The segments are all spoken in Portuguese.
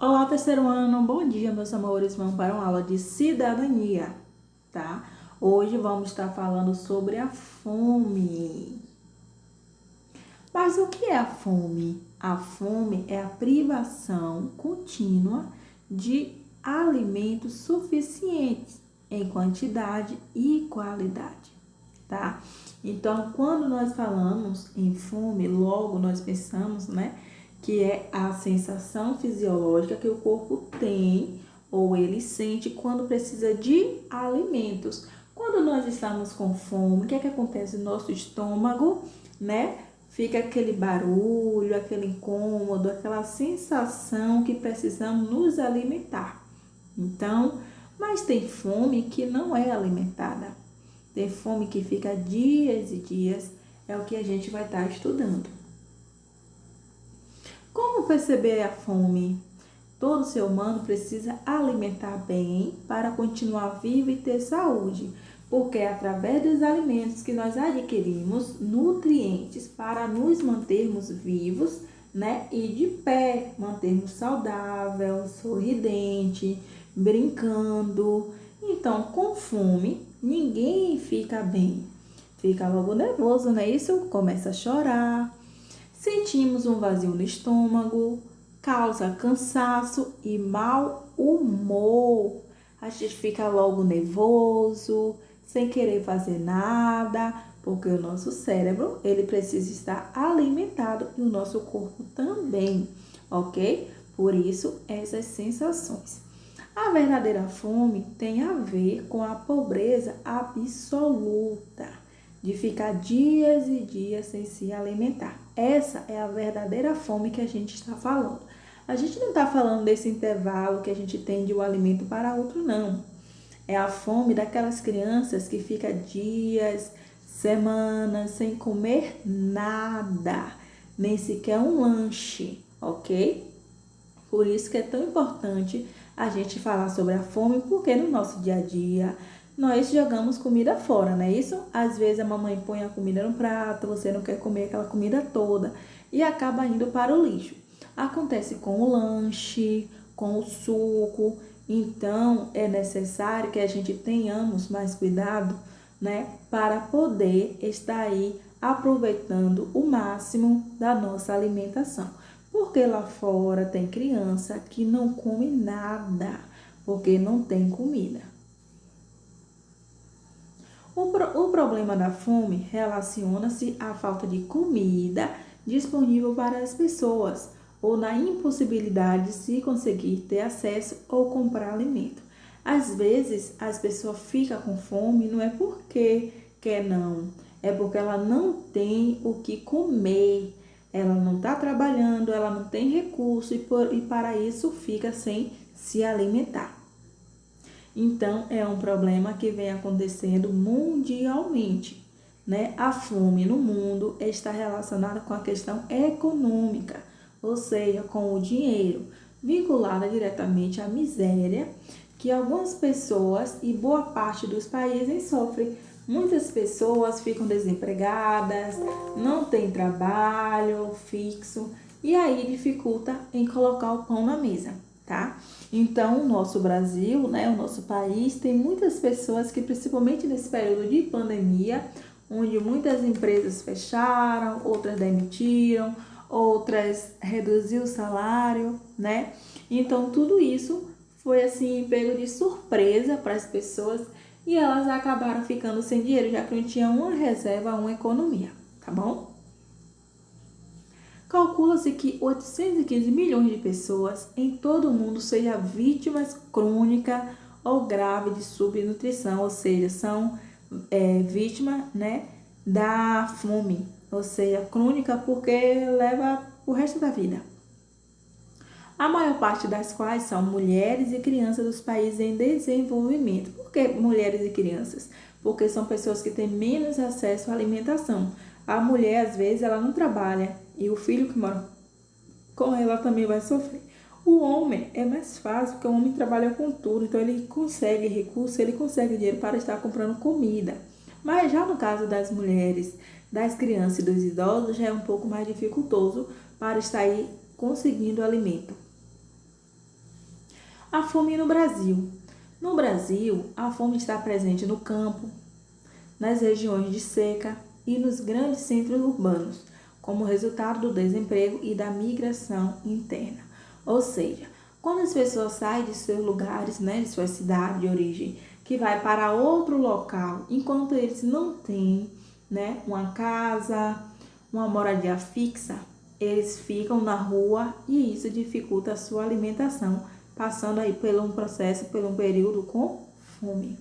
Olá, terceiro ano, bom dia, meus amores. Vamos para uma aula de cidadania, tá? Hoje vamos estar falando sobre a fome. Mas o que é a fome? A fome é a privação contínua de alimentos suficientes em quantidade e qualidade, tá? Então, quando nós falamos em fome, logo nós pensamos, né, que é a sensação fisiológica que o corpo tem ou ele sente quando precisa de alimentos. Quando nós estamos com fome, o que é que acontece no nosso estômago, né? Fica aquele barulho, aquele incômodo, aquela sensação que precisamos nos alimentar. Então, mas tem fome que não é alimentada. Tem fome que fica dias e dias, é o que a gente vai estar estudando. Como perceber a fome? Todo ser humano precisa alimentar bem para continuar vivo e ter saúde, porque é através dos alimentos que nós adquirimos nutrientes para nos mantermos vivos, né? E de pé, mantermos saudável, sorridente, brincando. Então, com fome, ninguém fica bem. Fica logo nervoso, não é isso? Começa a chorar. Sentimos um vazio no estômago, causa cansaço e mau humor. A gente fica logo nervoso, sem querer fazer nada, porque o nosso cérebro, ele precisa estar alimentado e o nosso corpo também, ok? Por isso, essas sensações. A verdadeira fome tem a ver com a pobreza absoluta, de ficar dias e dias sem se alimentar. Essa é a verdadeira fome que a gente está falando. A gente não está falando desse intervalo que a gente tem de um alimento para outro, não. É a fome daquelas crianças que ficam dias, semanas sem comer nada, nem sequer um lanche, ok? Por isso que é tão importante a gente falar sobre a fome, porque no nosso dia a dia nós jogamos comida fora, não é isso? Às vezes a mamãe põe a comida no prato, você não quer comer aquela comida toda e acaba indo para o lixo. Acontece com o lanche, com o suco, então é necessário que a gente tenhamos mais cuidado, né, para poder estar aí aproveitando o máximo da nossa alimentação. Porque lá fora tem criança que não come nada, porque não tem comida. O problema da fome relaciona-se à falta de comida disponível para as pessoas ou na impossibilidade de se conseguir ter acesso ou comprar alimento. Às vezes, as pessoas ficam com fome não é porque quer não, é porque ela não tem o que comer, ela não está trabalhando, ela não tem recurso e para isso fica sem se alimentar. Então, é um problema que vem acontecendo mundialmente, né? A fome no mundo está relacionada com a questão econômica, ou seja, com o dinheiro, vinculada diretamente à miséria que algumas pessoas e boa parte dos países sofrem. Muitas pessoas ficam desempregadas, não têm trabalho fixo e aí dificulta em colocar o pão na mesa, tá? Então, o nosso Brasil, né, o nosso país, tem muitas pessoas que, principalmente nesse período de pandemia, onde muitas empresas fecharam, outras demitiram, outras reduziu o salário, né? Então, tudo isso foi assim, pego de surpresa para as pessoas e elas acabaram ficando sem dinheiro, já que não tinha uma reserva, uma economia, tá bom? Calcula-se que 815 milhões de pessoas em todo o mundo sejam vítimas crônicas ou graves de subnutrição, ou seja, são vítimas, né, da fome, ou seja, crônica porque leva o resto da vida. A maior parte das quais são mulheres e crianças dos países em desenvolvimento. Por que mulheres e crianças? Porque são pessoas que têm menos acesso à alimentação. A mulher, às vezes, ela não trabalha e o filho que mora com ela também vai sofrer. O homem é mais fácil, porque o homem trabalha com tudo, então ele consegue recurso, ele consegue dinheiro para estar comprando comida. Mas já no caso das mulheres, das crianças e dos idosos, já é um pouco mais dificultoso para estar aí conseguindo alimento. A fome no Brasil. No Brasil, a fome está presente no campo, nas regiões de seca e nos grandes centros urbanos, como resultado do desemprego e da migração interna. Ou seja, quando as pessoas saem de seus lugares, né, de sua cidade de origem, que vai para outro local, enquanto eles não têm, né, uma casa, uma moradia fixa, eles ficam na rua e isso dificulta a sua alimentação, passando aí por um período com fome.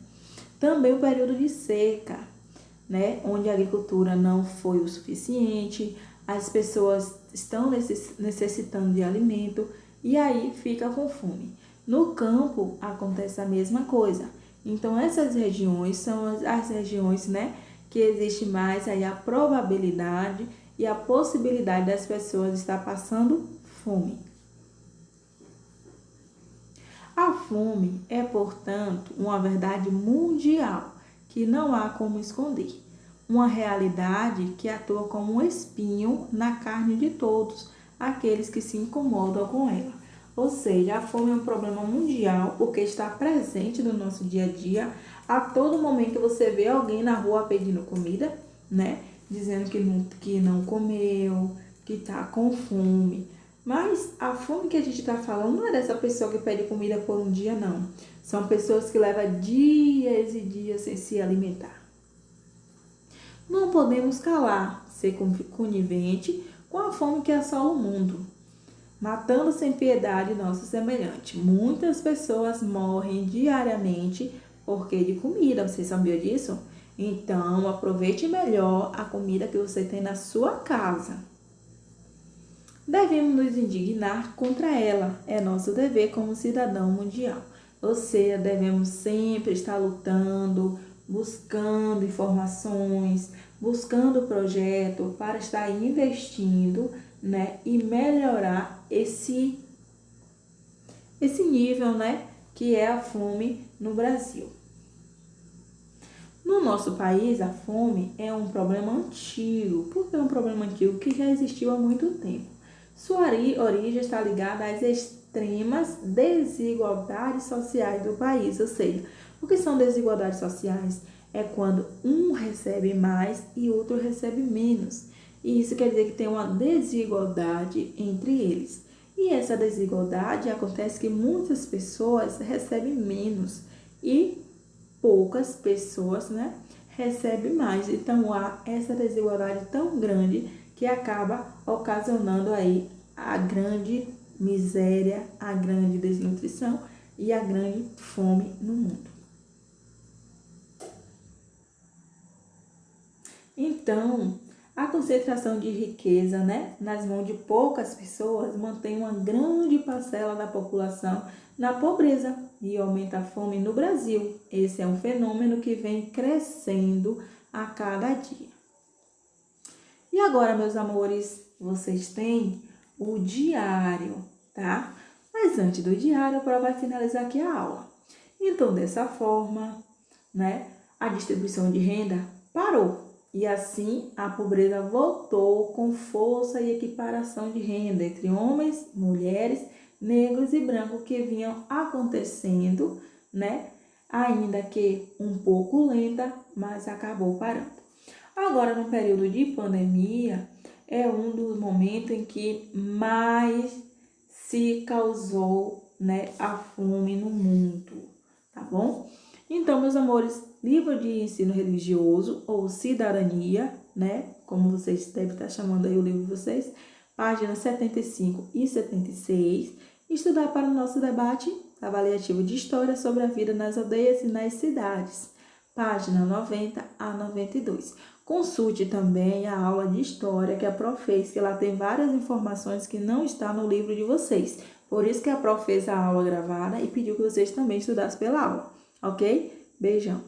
Também o período de seca, né, onde a agricultura não foi o suficiente, as pessoas estão necessitando de alimento e aí fica com fome. No campo acontece a mesma coisa. Então essas regiões são as regiões, né, que existe mais aí a probabilidade e a possibilidade das pessoas estar passando fome. A fome é, portanto, uma verdade mundial que não há como esconder. Uma realidade que atua como um espinho na carne de todos aqueles que se incomodam com ela. Ou seja, a fome é um problema mundial porque está presente no nosso dia a dia. A todo momento você vê alguém na rua pedindo comida, né? Dizendo que não comeu, que está com fome. Mas a fome que a gente está falando não é dessa pessoa que pede comida por um dia, não. São pessoas que levam dias e dias sem se alimentar. Não podemos calar, ser conivente com a fome que assola o mundo, matando sem piedade nosso semelhante. Muitas pessoas morrem diariamente porque de comida, você sabia disso? Então, aproveite melhor a comida que você tem na sua casa. Devemos nos indignar contra ela, é nosso dever como cidadão mundial. Ou seja, devemos sempre estar lutando, buscando informações, buscando projeto para estar investindo, né, e melhorar esse nível, né, que é a fome no Brasil. No nosso país, a fome é um problema antigo. Por que é um problema antigo? Que já existiu há muito tempo. Sua origem está ligada às extremas desigualdades sociais do país. Ou seja, o que são desigualdades sociais? É quando um recebe mais e outro recebe menos. E isso quer dizer que tem uma desigualdade entre eles. E essa desigualdade acontece que muitas pessoas recebem menos e poucas pessoas, né, recebem mais. Então há essa desigualdade tão grande que acaba ocasionando aí a grande miséria, a grande desnutrição e a grande fome no mundo. Então, a concentração de riqueza, né, nas mãos de poucas pessoas mantém uma grande parcela da população na pobreza e aumenta a fome no Brasil. Esse é um fenômeno que vem crescendo a cada dia. E agora, meus amores, vocês têm o diário, tá? Mas antes do diário, a Pró vai finalizar aqui a aula. Então, dessa forma, né, a distribuição de renda parou. E assim, a pobreza voltou com força e equiparação de renda entre homens, mulheres, negros e brancos que vinham acontecendo, né? Ainda que um pouco lenta, mas acabou parando. Agora, no período de pandemia, é um dos momentos em que mais se causou, né, a fome no mundo, tá bom? Então, meus amores, livro de ensino religioso ou cidadania, né, como vocês devem estar chamando aí o livro de vocês, páginas 75 e 76, estudar para o nosso debate avaliativo de história sobre a vida nas aldeias e nas cidades, página 90 a 92. Consulte também a aula de história que a Prof fez, que ela tem várias informações que não está no livro de vocês. Por isso que a Prof fez a aula gravada e pediu que vocês também estudassem pela aula, ok? Beijão!